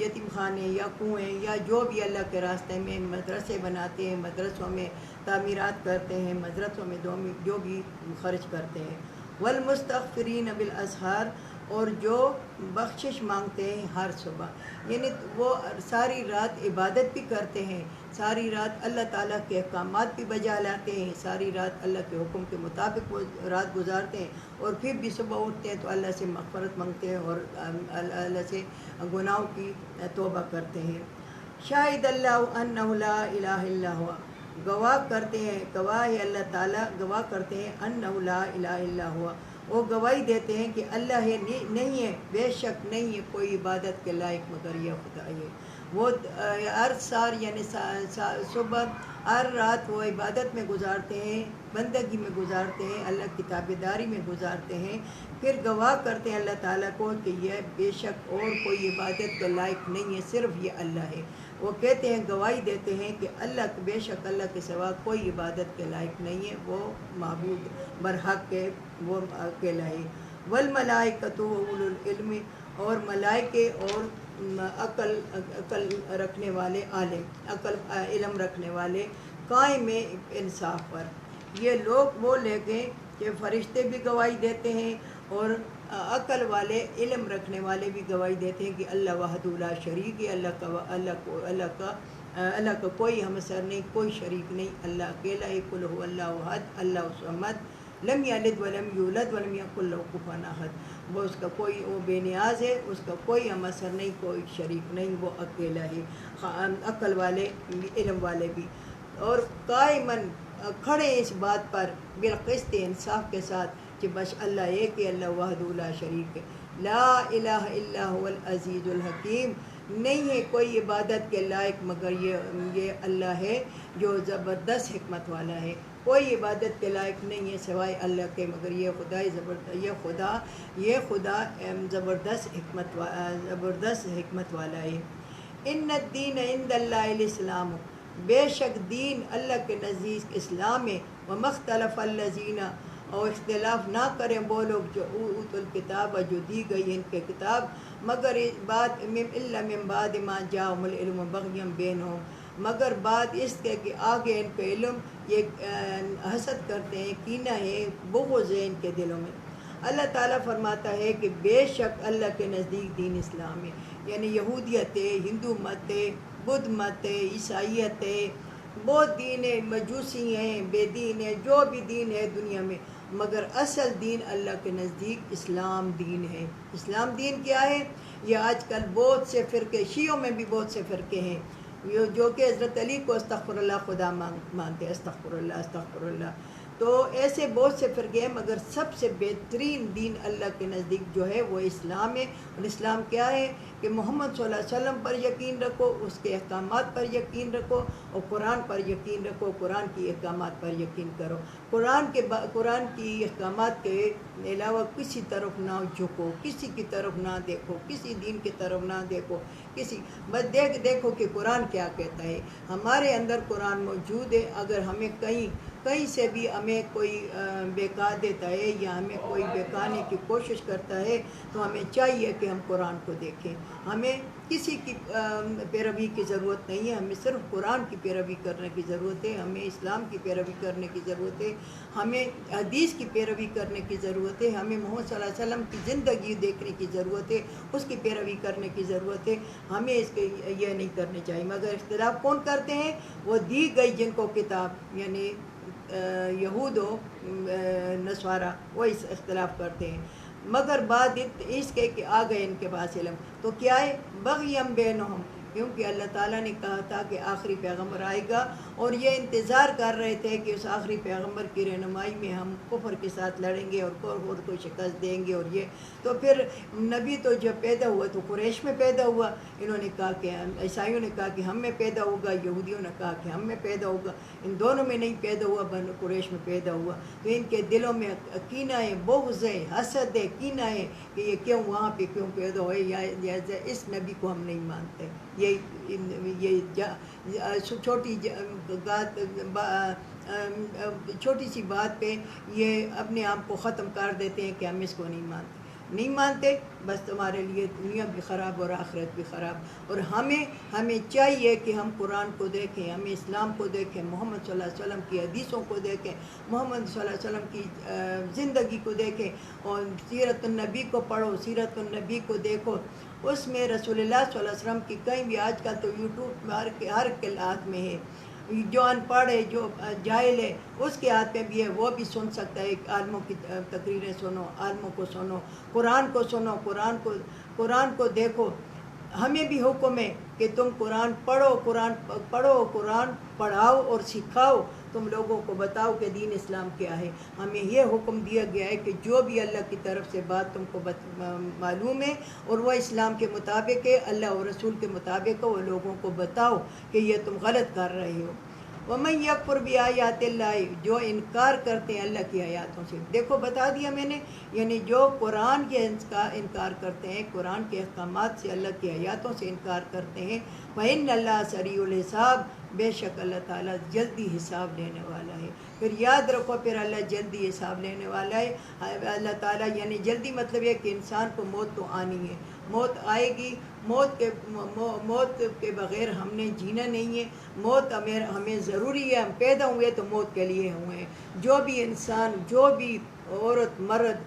یتیم خانے یا کنویں یا جو بھی اللہ کے راستے میں مدرسے بناتے ہیں، مدرسوں میں تعمیرات کرتے ہیں، مدرسوں میں جو بھی خرچ کرتے ہیں۔ والمستغفرین بالاسحار، اور جو بخشش مانگتے ہیں ہر صبح، یعنی وہ ساری رات عبادت بھی کرتے ہیں، ساری رات اللہ تعالیٰ کے احکامات بھی بجا لاتے ہیں، ساری رات اللہ کے حکم کے مطابق وہ رات گزارتے ہیں، اور پھر بھی صبح اٹھتے ہیں تو اللہ سے مغفرت مانگتے ہیں اور اللہ سے گناہوں کی توبہ کرتے ہیں۔ شاہد اللہ انہ لا الہ الا ہوا، گواہ کرتے ہیں، گواہ ہے اللہ تعالیٰ، گواہ کرتے ہیں انہ لا الہ الا ہوا، وہ گواہی دیتے ہیں کہ اللہ ہے نہیں ہے، بے شک نہیں ہے کوئی عبادت کے لائق مگر یہ خدا ہے۔ وہ ہر سار یعنی صبح ہر رات وہ عبادت میں گزارتے ہیں، بندگی میں گزارتے ہیں، اللہ کی تابعداری میں گزارتے ہیں، پھر گواہ کرتے ہیں اللہ تعالیٰ کو کہ یہ بے شک اور کوئی عبادت کے لائق نہیں ہے، صرف یہ اللہ ہے۔ وہ کہتے ہیں، گواہی دیتے ہیں کہ اللہ بے شک اللہ کے سوا کوئی عبادت کے لائق نہیں ہے، وہ معبود برحق کے وہ اکیلا ہے۔ والملائکۃ واولو العلم، اور ملائکے اور عقل رکھنے والے عالم، علم رکھنے والے قائم انصاف پر۔ یہ لوگ وہ لے گئے کہ فرشتے بھی گواہی دیتے ہیں اور عقل والے علم رکھنے والے بھی گواہی دیتے ہیں کہ اللہ وحدہ لا شریک ہے، اللہ کا کوئی ہمسر نہیں، کوئی شریک نہیں، اللہ اکیلا ہے، قل هو اللہ احد اللہ الصمد لم یلد ولم یولد ولم یکن له کفوا احد، وہ اس کا کوئی وہ بے نیاز ہے، اس کا کوئی ہمسر نہیں، کوئی شریک نہیں، وہ اکیلا ہے۔ عقل والے علم والے بھی، اور قائمن کھڑے اس بات پر بالقسط انصاف کے ساتھ کہ بس اللہ ایک ہے، اللہ وحدہ لا شریک ہے، لا الہ الا هو العزیز الحکیم، نہیں ہے کوئی عبادت کے لائق مگر یہ اللہ ہے جو زبردست حکمت والا ہے، کوئی عبادت کے لائق نہیں ہے سوائے اللہ کے مگر یہ خدا زبردست حکمت والا ہے۔ ان الدین عند اللہ الاسلام، بے شک دین اللہ کے نزدیک اسلام ہے۔ وما اختلف الذین، اور اختلاف نہ کریں وہ لوگ جو اوتوا الکتاب، جو دی گئی ان کے کتاب، مگر الا من بعد ما جاءہم العلم بغیا بینہم، مگر بعد اس کے کہ آگے ان کے علم، یہ حسد کرتے ہیں، کینہ ہے، بغض ہے ان کے دلوں میں۔ اللہ تعالیٰ فرماتا ہے کہ بے شک اللہ کے نزدیک دین اسلام ہے، یعنی یہودیت ہے، ہندو مت ہے، بدھ مت ہے، عیسائیت ہے، بہت دین ہے، مجوسی ہیں، بے دین ہے، جو بھی دین ہے دنیا میں، مگر اصل دین اللہ کے نزدیک اسلام دین ہے۔ اسلام دین کیا ہے؟ یہ آج کل بہت سے فرقے، شیعوں میں بھی بہت سے فرقے ہیں جو کہ حضرت علی کو استغفر اللہ خدا مانتے ہیں، استغفر اللہ، تو ایسے بہت سے فرقے ہیں، مگر سب سے بہترین دین اللہ کے نزدیک جو ہے وہ اسلام ہے۔ اور اسلام کیا ہے کہ محمد صلی اللہ علیہ وسلم پر یقین رکھو، اس کے احکامات پر یقین رکھو، اور قرآن پر یقین رکھو، قرآن کی احکامات پر یقین کرو، قرآن کی احکامات کے علاوہ کسی طرف نہ جھکو، کسی کی طرف نہ دیکھو، کسی دین کی طرف نہ دیکھو، بس دیکھو کہ قرآن کیا کہتا ہے۔ ہمارے اندر قرآن موجود ہے، اگر ہمیں کہیں سے بھی ہمیں کوئی بہکا دیتا ہے یا ہمیں کوئی بہکانے کی کوشش کرتا ہے تو ہمیں چاہیے کہ ہم قرآن کو دیکھیں، ہمیں کسی کی پیروی کی ضرورت نہیں ہے، ہمیں صرف قرآن کی پیروی کرنے کی ضرورت ہے، ہمیں اسلام کی پیروی کرنے کی ضرورت ہے، ہمیں حدیث کی پیروی کرنے کی ضرورت ہے، ہمیں محمد صلی اللہ علیہ وسلم کی زندگی دیکھنے کی ضرورت ہے، اس کی پیروی کرنے کی ضرورت ہے، ہمیں اس کے یہ نہیں کرنے چاہیے۔ مگر اختلاف کون کرتے ہیں؟ وہ دی گئی جن کو کتاب، یعنی یہود و نصارہ، وہ اس اختلاف کرتے ہیں، مگر بعد اس کے کہ آ گئے ان کے پاس علم، تو کیا ہے؟ بغیم بینہم، کیونکہ اللہ تعالیٰ نے کہا تھا کہ آخری پیغمبر آئے گا، اور یہ انتظار کر رہے تھے کہ اس آخری پیغمبر کی رہنمائی میں ہم کفر کے ساتھ لڑیں گے اور کفر کو شکست دیں گے، اور یہ تو پھر نبی تو جب پیدا ہوا تو قریش میں پیدا ہوا، انہوں نے کہا کہ عیسائیوں نے کہا کہ ہم میں پیدا ہوگا، یہودیوں نے کہا کہ ہم میں پیدا ہوگا، ان دونوں میں نہیں پیدا ہوا، بنو قریش میں پیدا ہوا، تو ان کے دلوں میں کینہ ہے، بغض ہے، حسد ہے، کینہ ہے کہ یہ کیوں وہاں پہ کیوں پیدا ہوئے، یا اس نبی کو ہم نہیں مانتے۔ چھوٹی سی بات پہ یہ اپنے آپ کو ختم کر دیتے ہیں کہ ہم اس کو نہیں مانتے۔ نہیں مانتے بس تمہارے لیے دنیا بھی خراب اور آخرت بھی خراب۔ اور ہمیں چاہیے کہ ہم قرآن کو دیکھیں، ہمیں اسلام کو دیکھیں، محمد صلی اللہ علیہ وسلم کی حدیثوں کو دیکھیں، محمد صلی اللہ علیہ وسلم کی زندگی کو دیکھیں، اور سیرت النبی کو پڑھو، سیرت النبی کو دیکھو۔ اس میں رسول اللہ صلی اللہ علیہ وسلم کی کہیں بھی، آج کل تو یوٹیوب ہر کے ہاتھ میں ہے، جو ان پڑھ ہے، جو جاہل ہے، اس کے ہاتھ میں بھی ہے، وہ بھی سن سکتا ہے۔ عالموں کی تقریریں سنو، عالموں کو سنو، قرآن کو سنو، قرآن کو دیکھو۔ ہمیں بھی حکم ہے کہ تم قرآن پڑھو، قرآن پڑھاؤ اور سکھاؤ، تم لوگوں کو بتاؤ کہ دین اسلام کیا ہے۔ ہمیں یہ حکم دیا گیا ہے کہ جو بھی اللہ کی طرف سے بات تم کو معلوم ہے اور وہ اسلام کے مطابق ہے، اللہ اور رسول کے مطابق ہے، وہ لوگوں کو بتاؤ کہ یہ تم غلط کر رہے ہو۔ وَمَن يَكْفُرْ بِآيَاتِ اللَّهِ، جو انکار کرتے ہیں اللہ کی آیاتوں سے، دیکھو بتا دیا میں نے، یعنی جو قرآن کے انکار کرتے ہیں، قرآن کے احکامات سے، اللہ کی آیاتوں سے انکار کرتے ہیں، فَإِنَّ اللَّهَ سَرِيعُ الْحِسَابِ، بے شک اللہ تعالیٰ جلدی حساب لینے والا ہے۔ پھر یاد رکھو، پھر اللہ جلدی حساب لینے والا ہے۔ اللہ تعالیٰ یعنی جلدی مطلب یہ کہ انسان کو موت تو آنی ہے، موت آئے گی، موت کے بغیر ہم نے جینا نہیں ہے، موت ہمیں ضروری ہے، ہم پیدا ہوئے تو موت کے لیے ہوئے ہیں۔ جو بھی انسان، جو بھی عورت مرد،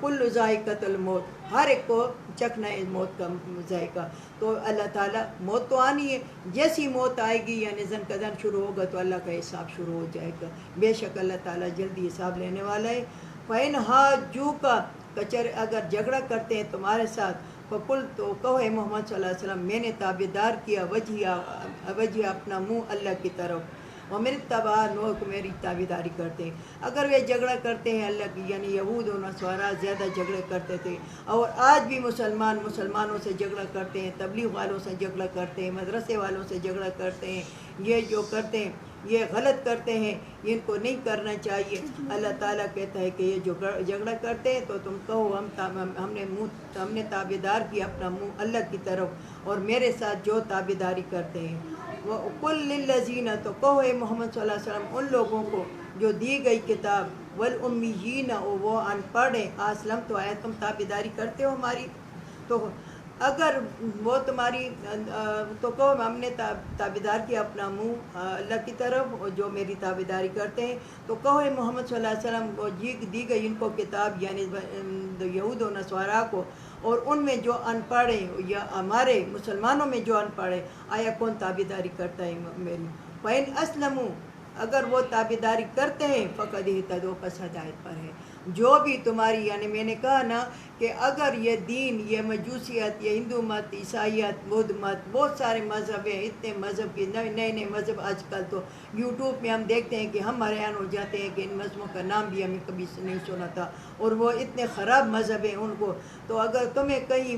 کل ذائقۃ الموت، ہر ایک کو چکھنا ہے موت کا ذائقہ۔ تو اللہ تعالیٰ موت تو آنی ہے، جیسی موت آئے گی یعنی زن قدن شروع ہوگا تو اللہ کا حساب شروع ہو جائے گا۔ بے شک اللہ تعالیٰ جلدی حساب لینے والا ہے۔ فَإِنْ حَاجُّوكَ، اگر جھگڑا کرتے ہیں تمہارے ساتھ، فقل، تو کہو اے محمد صلی اللہ علیہ وسلم، میں نے تابعدار کیا وجہ اپنا منہ اللہ کی طرف، وَمِنِ اتَّبَعَ نوح کو میری تابعداری کرتے ہیں۔ اگر وہ جھگڑا کرتے ہیں اللہ کی، یعنی یہود و نصارہ زیادہ جھگڑے کرتے تھے، اور آج بھی مسلمانوں سے جھگڑا کرتے ہیں، تبلیغ والوں سے جھگڑا کرتے ہیں، مدرسے والوں سے جھگڑا کرتے ہیں، یہ جو کرتے ہیں یہ غلط کرتے ہیں، ان کو نہیں کرنا چاہیے۔ اللہ تعالیٰ کہتا ہے کہ یہ جو جھگڑا کرتے ہیں تو تم کہو ہم نے تابعدار کیا اپنا منہ اللہ کی طرف، اور میرے ساتھ جو تابعداری کرتے ہیں۔ وَقُلْ لِلَّذِينَ، تو کہو اے محمد صلی اللہ علیہ وسلم ان لوگوں کو جو دی گئی کتاب، وَالْأُمِّيِّينَ، وہ ان پڑھ ہیں، اسلم تو آیا تم تابعداری کرتے ہو ہماری، تو اگر وہ تمہاری، تو کہو ہم نے تابعدار کیا اپنا منہ اللہ کی طرف، اور جو میری تابعداری کرتے ہیں، تو کہو اے محمد صلی اللہ علیہ وسلم، وہ دی گئی ان کو کتاب، یعنی یہود و نصارہ کو، اور ان میں جو ان پڑھ ہیں، یا ہمارے مسلمانوں میں جو ان پڑھ ہیں، آیا کون تابعداری کرتا ہے میری؟ فَإِنْ أَسْلَمُوا، اگر وہ تابعداری کرتے ہیں، فَقَدْ اهْتَدَوْا، پس ہدایت پر ہے۔ جو بھی تمہاری، یعنی میں نے کہا نا کہ اگر یہ دین، یہ مجوسیت، یہ ہندو مت، عیسائیت، بدھ مت، بہت سارے مذہب ہیں، اتنے مذہب کے نئے مذہب آج کل تو یوٹیوب میں ہم دیکھتے ہیں کہ ہم حیران ہو جاتے ہیں کہ ان مذہبوں کا نام بھی ہمیں کبھی نہیں سنا تھا، اور وہ اتنے خراب مذہب ہیں ان کو۔ تو اگر تمہیں کہیں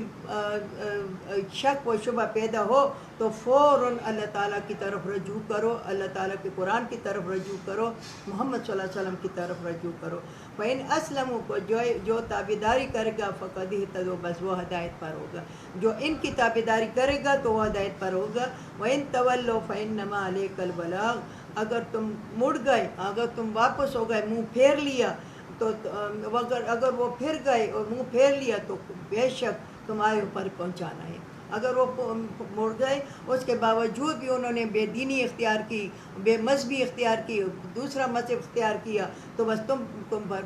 شک و شبہ پیدا ہو تو فوراً اللہ تعالیٰ کی طرف رجوع کرو، اللہ تعالیٰ کے قرآن کی طرف رجوع کرو، محمد صلی اللہ علیہ وسلم کی طرف رجوع کرو۔ فَإِنْ أَسْلَمُوا کو جو تابعداری کرے گا، فَقَدْ اهْتَدَوْا، بس وہ ہدایت پر ہوگا۔ جو ان کی تابعداری کرے گا تو وہ ہدایت پر ہوگا۔ وَإِنْ تَوَلَّوْا فَإِنَّمَا عَلَيْكَ الْبَلَاغُ، اگر تم مڑ گئے، اگر تم واپس ہو گئے، منہ پھیر لیا، تو اگر وہ پھر گئے اور منہ پھیر لیا تو بے شک تمہارے اوپر پہنچانا ہے۔ اگر وہ مڑ گئے، اس کے باوجود بھی انہوں نے بے دینی اختیار کی، بے مذہبی اختیار کی، دوسرا مذہب اختیار کیا، تو بس تم پر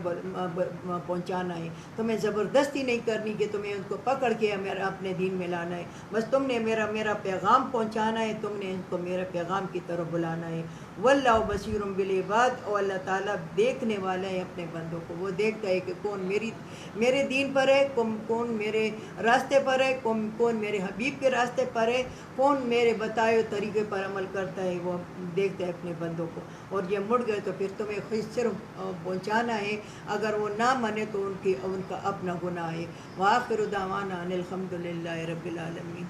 پہنچانا ہے۔ تمہیں زبردستی نہیں کرنی کہ تمہیں ان کو پکڑ کے میرا اپنے دین میں لانا ہے، بس تم نے میرا پیغام پہنچانا ہے، تم نے ان کو میرے پیغام کی طرف بلانا ہے۔ واللہ بصیر بالعباد، اور اللہ تعالیٰ دیکھنے والا ہے اپنے بندوں کو، وہ دیکھتا ہے کہ کون میرے دین پر ہے، کون میرے راستے پر ہے، کون میرے حبیب کے راستے پر ہے، کون میرے بتائے ہوئے طریقے پر عمل کرتا ہے، وہ دیکھتا ہے اپنے بندوں کو۔ اور یہ مڑ گئے تو پھر تمہیں صرف پہنچانا ہے، اگر وہ نہ مانے تو ان کا اپنا گناہ ہے۔ وآخر دعوانا ان الحمد للہ رب العالمین۔